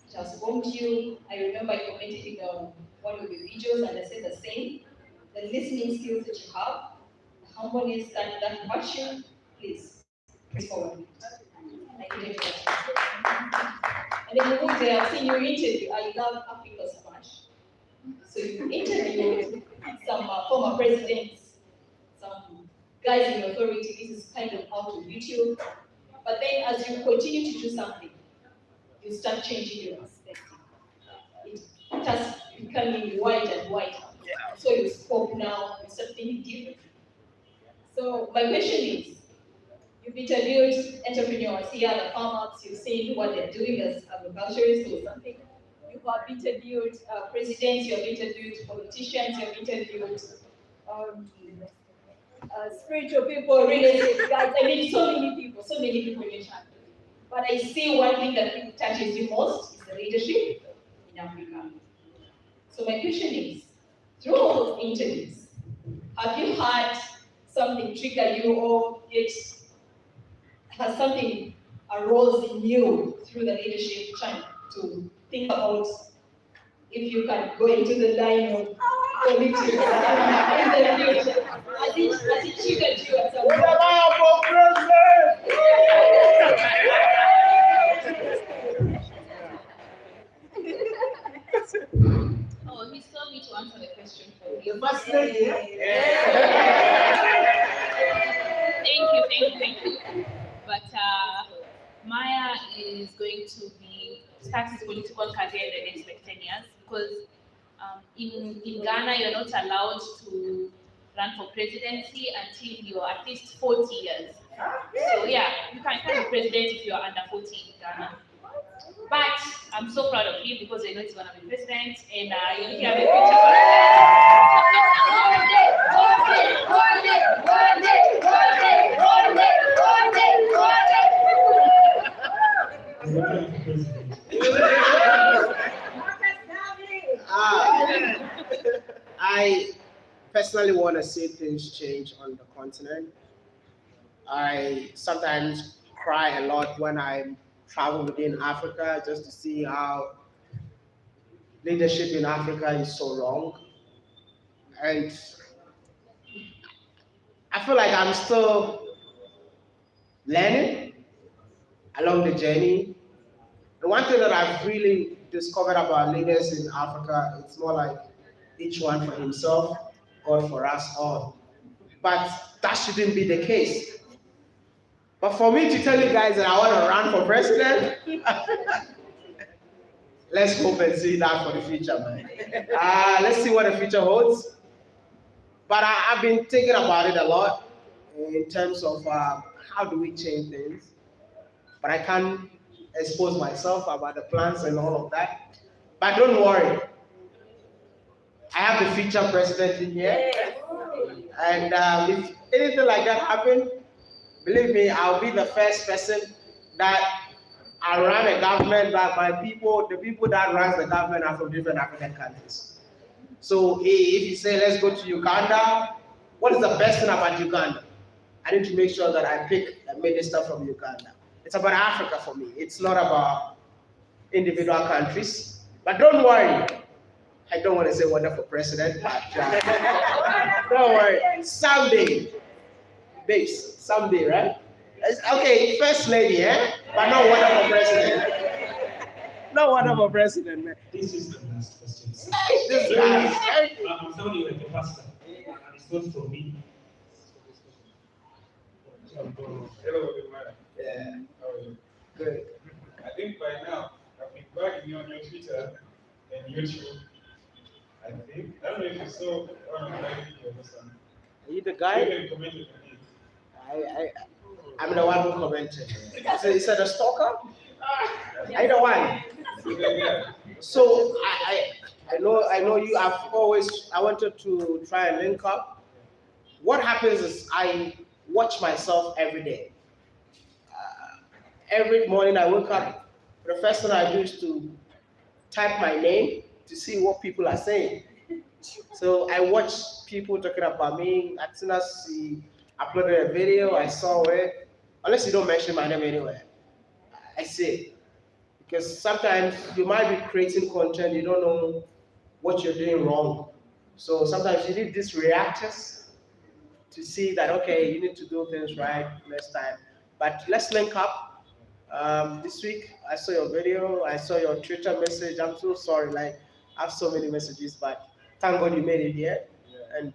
It has warmed you. I remember I commented in one of the videos and I said the same. The listening skills that you have, the humbleness, that passion, please press forward. I couldn't do that. And then Wode, I've seen your interview. I love Africa so much. So you interviewed some former presidents, some guys in authority. This is kind of out of YouTube. But then as you continue to do something, you start changing your perspective. It starts becoming wider and wider. So you spoke now, you start thinking differently. So my question is, you've interviewed entrepreneurs here, the farmers, you've seen what they're doing as agriculturists or something. You have interviewed presidents, you have interviewed politicians, you have interviewed spiritual people, real estate guys. I mean, so many people in your channel. But I see one thing that really touches you most is the leadership in Africa. So my question is, through all those interviews, have you had something trigger you or has something arose in you through the leadership channel to think about if you can go into the line of politics in the future? Has it triggered you at some point? Oh, he told me to answer the question for you. Thank you. But Maya is going to start his political career in the next 10 years because in Ghana you're not allowed to run for presidency until you're at least 40 years. So yeah, you can't be president if you're under 40 in Ghana. But I'm so proud of him because I know he's going to be president and you have a I personally want to see things change on the continent. I sometimes cry a lot when I travel within Africa just to see how leadership in Africa is so wrong. And I feel like I'm still learning along the journey. The one thing that I've really discovered about leaders in Africa, it's more like each one for himself, God for us all. But that shouldn't be the case. But for me to tell you guys that I want to run for president, let's hope and see that for the future, man. Let's see what the future holds. But I've been thinking about it a lot in terms of how do we change things. But I can't expose myself about the plans and all of that. But don't worry. I have the future president in here. And if anything like that happens, believe me, I'll be the first person that I run a government, but the people that runs the government are from different African countries. So if you say, let's go to Uganda, what is the best thing about Uganda? I need to make sure that I pick a minister from Uganda. It's about Africa for me. It's not about individual countries. But don't worry. I don't want to say wonderful president, but don't worry. Someday, babes, someday, right? Okay, first lady, eh? But not wonderful president. No wonderful president, man. This is the last question. This guy. I'm telling you like a pastor, and it's not from me. Hello, Wodemaya. Yeah. How are you? Good. I think by now, I've been bugging you on your Twitter and YouTube. I think. I don't know if you saw one of my videos or something. Are you the You guy? even commented on it. I'm the one who commented. So is that a stalker? Are you the one? Yeah. So I know you. I wanted to try and link up. What happens is I watch myself every day. Every morning I wake up. The first thing I do is to type my name to see what people are saying. So I watch people talking about me. As soon as he uploaded a video, I saw it. Unless you don't mention my name anywhere, I see it. Because sometimes you might be creating content, you don't know what you're doing wrong. So sometimes you need these reactors to see that, okay, you need to do things right next time. But let's link up. This week, I saw your video, I saw your Twitter message. I'm so sorry, like, I have so many messages, but thank God you made it here. And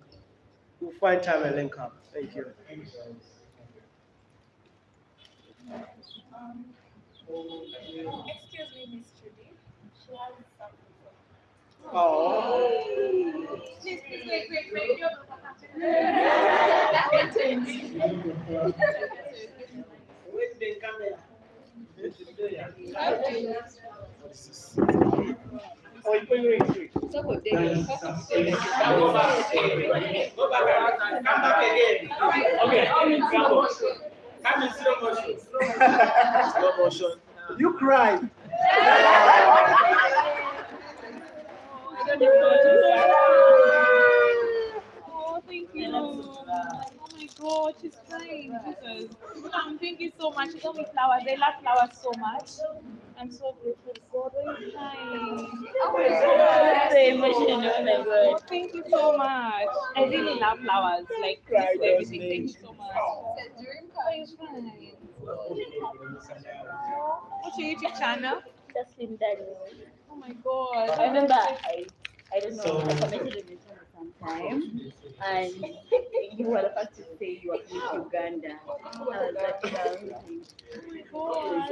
we'll find time and link up. Thank you. Thank you, sir. Excuse me, Miss Trudy. She has something for Oh. Please, wait. Where's the camera? Oh, you put your ring. Go back. Come back again. Okay, come in slow motion. Slow motion. You cried. Oh, thank you. Oh my God, she's crying. Jesus. Thank you so much. She got me flowers. I love flowers so much. I'm so grateful. God, why are you crying? Oh my God. So emotional. Oh my Oh, God. thank you so much. I really love flowers. Like, this is everything. Thank you so much. Why are you crying? What's your YouTube channel? Just in that. Oh my God. I remember I don't know, I commented on your channel sometime, and you were the first to say you are from Uganda. I was like, Oh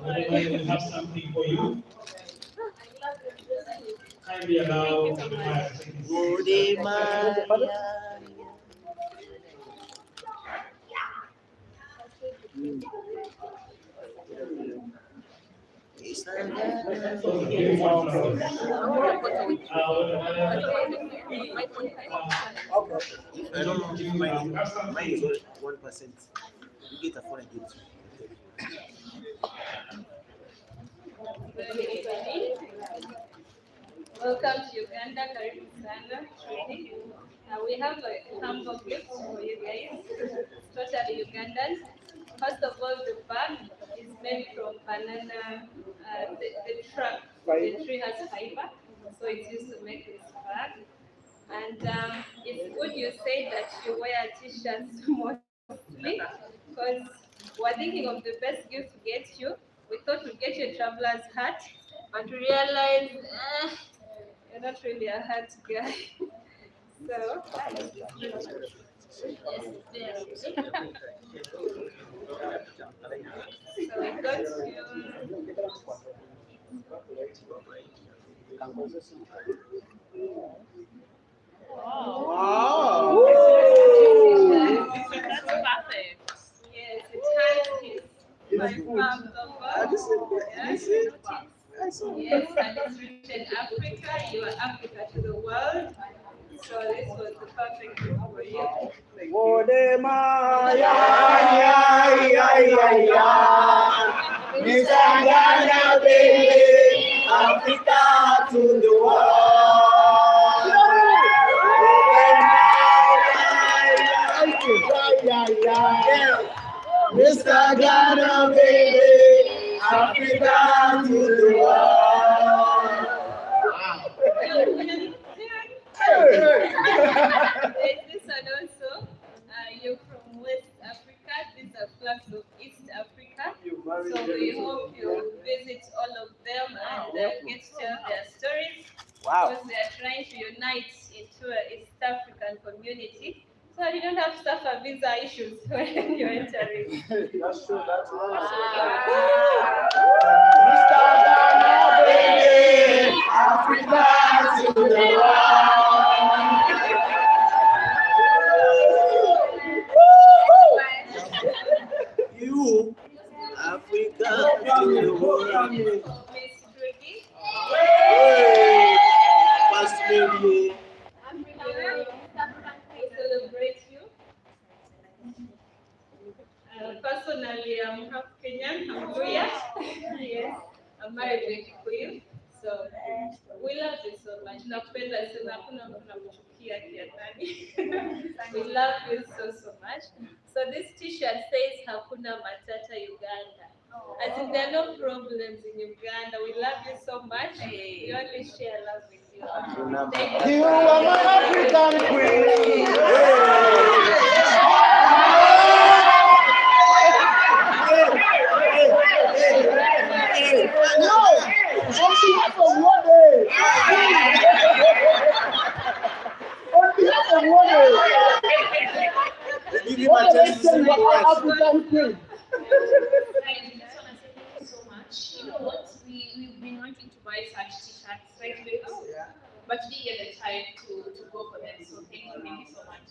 We have something for you. Kindly allow Wodemaya to take his seat. Those are beautiful flowers. I don't know if mine is 1%. You get a phone again. Welcome to Uganda, karibu sana, Trudy. We have a humble gift for you guys. It's totally Ugandan. First of all, the bag is made from banana. The tree has fiber, so it's used to make this bag. And it's good you say that you wear t-shirts mostly, because we're thinking of the best gift to get you. We thought we'd get you a traveler's hat, but we realized you're not really a hat guy. So, so we got you. Wow. That's perfect. Yes, it has his my farm logo. Yes, and it's written Africa. You are Africa to the world. So this was the perfect gift for you. WodeMaya, Miss baby, Africa to the world. Mr. Ghana, baby, Africa to the world. There's this one also. You're from West Africa. These are flags of East Africa. So we hope you visit all of them and get to tell their stories. Wow. Because they are trying to unite into an East African community. So you don't have to suffer visa issues when you're entering. That's true. Mr. Ghana, baby, Africa to the world. You, Africa to the world. Miss Trudy. First lady. We celebrate you. Personally, I'm half Kenyan, I'm Luya. We love you so much. Nakupenda sana, hakuna mtu nakuchukia kiadhani. We love you so much. So this t-shirt says Hakuna Matata Uganda. As in there are no problems in Uganda. We love you so much. We only share love with you. Thank you. You are my African queen. No, on behalf of Wode. On behalf of Wode. Give you my African queen. I just want to say thank you so much. You know what? We've been wanting to buy such t-shirts, right, babes? But we didn't get the time to go for them. So thank you so much.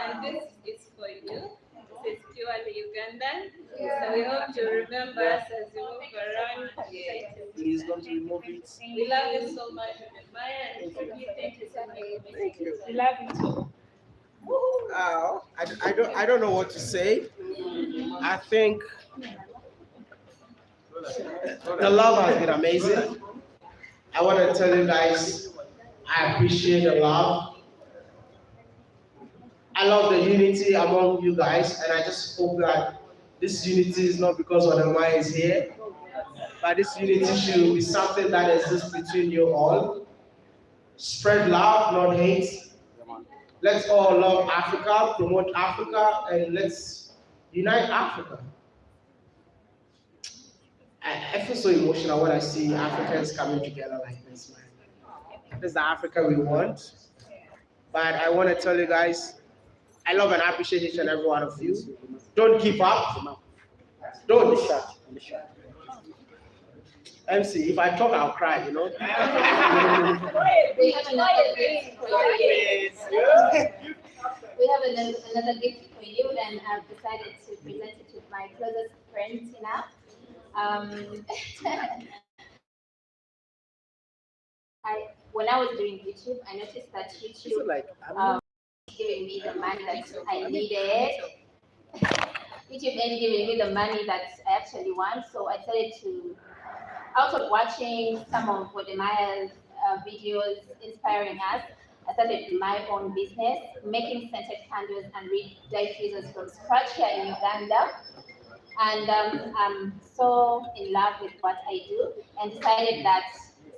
And this is for you. This is purely Ugandan. So we hope you remember us as you move around. Please don't remove it. We love you so much, Wodemaya and Trudy. Thank you so much. Thank you. We love you too. I don't know what to say. I think the love has been amazing. I want to tell you guys, I appreciate the love. I love the unity among you guys, and I just hope that this unity is not because Wodemaya is here, but this unity should be something that exists between you all. Spread love, not hate. Let's all love Africa, promote Africa, and let's unite Africa. I feel so emotional when I see Africans coming together like this, man. This is the Africa we want. But I want to tell you guys, I love and appreciate each and every one of you. Don't give up. Don't. MC, if I talk, I'll cry, you know. We have another gift for you, and I've decided to present it with my closest friend, Tina. When I was doing YouTube, I noticed that YouTube giving me the money that I needed. YouTube ain't giving me the money that I actually want, so I decided to, out of watching some of Wodemaya's videos inspiring us, I started my own business, making scented candles and reed diffusers from scratch here in Uganda. And I'm so in love with what I do, and decided that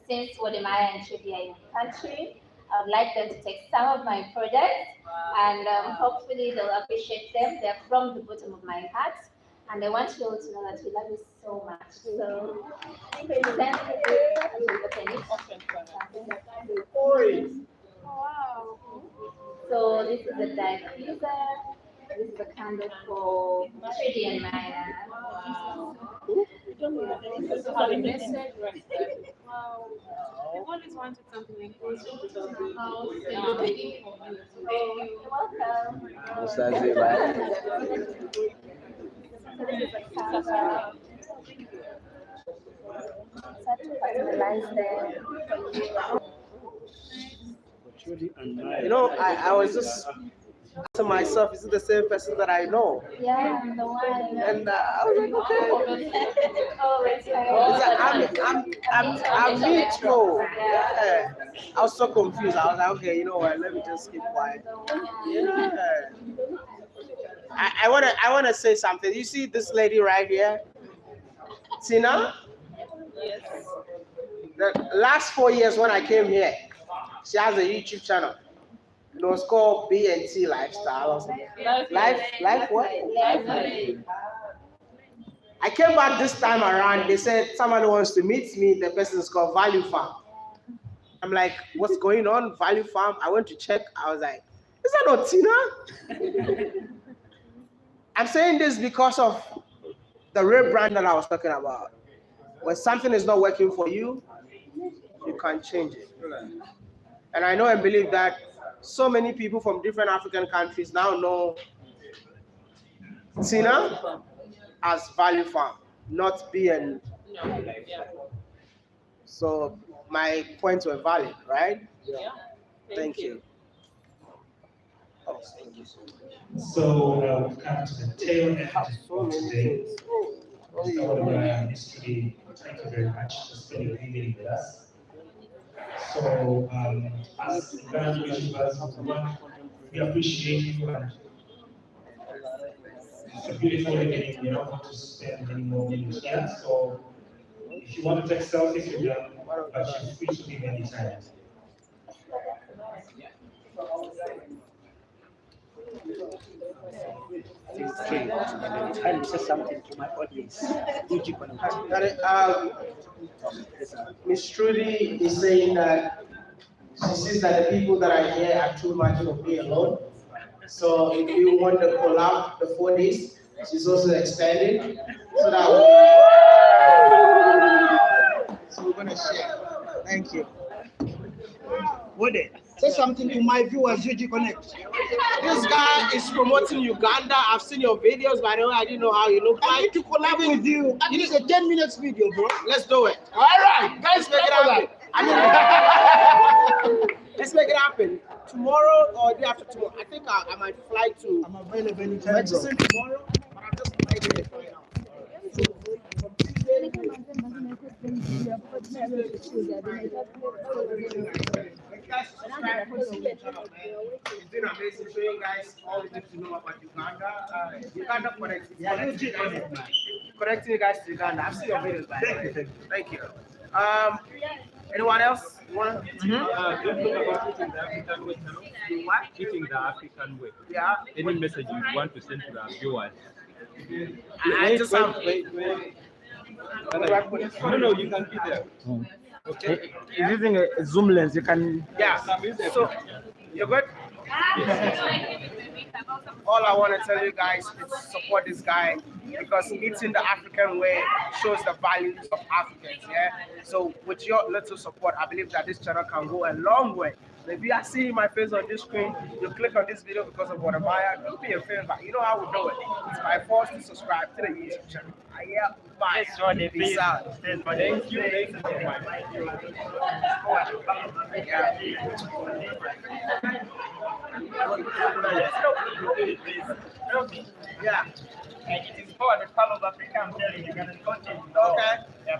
since Wodemaya and Trudy are in the country, I would like them to take some of my products, and hopefully they'll appreciate them. They're from the bottom of my heart, and I want you all to know that we love you so much. So, Wow. so this is a diffuser. This is a candle for Trudy and Maya. Wow. Wow. I've always wanted something like this. Oh, thank you. You're welcome. So this is a candle. So I think personalize them. You know, I was just asking myself, is it the same person that I know? Yeah, I'm the one. And I was like, okay. Oh, it's I'm me too. Yeah. I was so confused. I was like, okay, you know what? Let me just keep quiet. Yeah. I wanna say something. You see this lady right here, Tina? Yes. The last 4 years when I came here, she has a YouTube channel. It was called B&T Lifestyle or something. Life what? I came back this time around. They said someone wants to meet me. The person is called Value Farm. I'm like, what's going on? Value Farm. I went to check. I was like, is that not Tina? I'm saying this because of the rebrand that I was talking about. When something is not working for you, you can't change it. And I know and believe that so many people from different African countries now know Tina as Value Farm, not BN. So my points were valid, right? Yeah. Thank you. So we've come to the tail end of today. Mr. Wodemaya and Miss Trudy, thank you very much for spending the evening with us. So as Ugandan YouTubers, we appreciate you, and it's a beautiful evening. We don't want to spend any more minutes here. So if you want to take selfies with them, but you're free to leave anytime. It's time to say something to my audience. Miss Trudy is saying that she sees that the people that are here are too much for me alone. So if we want to collab the 4 days, she's also expanding. So that so we're gonna share. Thank you. Wode, say something to my viewers, UG Connect. This guy is promoting Uganda. I've seen your videos, by the way. I didn't know how you look I like. need to collab with you. It is a 10 minutes video, bro. Let's do it. All right, guys, Let's make it happen. Let's make it happen. Tomorrow or day after tomorrow. I think I might fly to I'm available anytime, bro. Medicine tomorrow, but I'm just flying it right now. It's been amazing showing you guys all you need to know about Uganda. Uganda connecting you guys to Uganda. I've seen your videos, by the way. Thank you. Anyone else? Don't talk about eating the African way. What? Eating the African way. Yeah. Any message you want to send to the viewers? I just have. No, you can be there. Okay. He's using a zoom lens. You can. Yeah. So, you're good? All I want to tell you guys is support this guy because eating the African way shows the values of Africans. Yeah. So with your little support, I believe that this channel can go a long way. If you are seeing my face on this screen, you click on this video because of Wodemaya. Do me a favor. You know how we do it. It's by force to subscribe to the YouTube channel. Yeah. Bye. Peace out. Thank you. Thank you so much. Yeah. It is for the fellow African, I'm telling you, content. Okay. Yeah.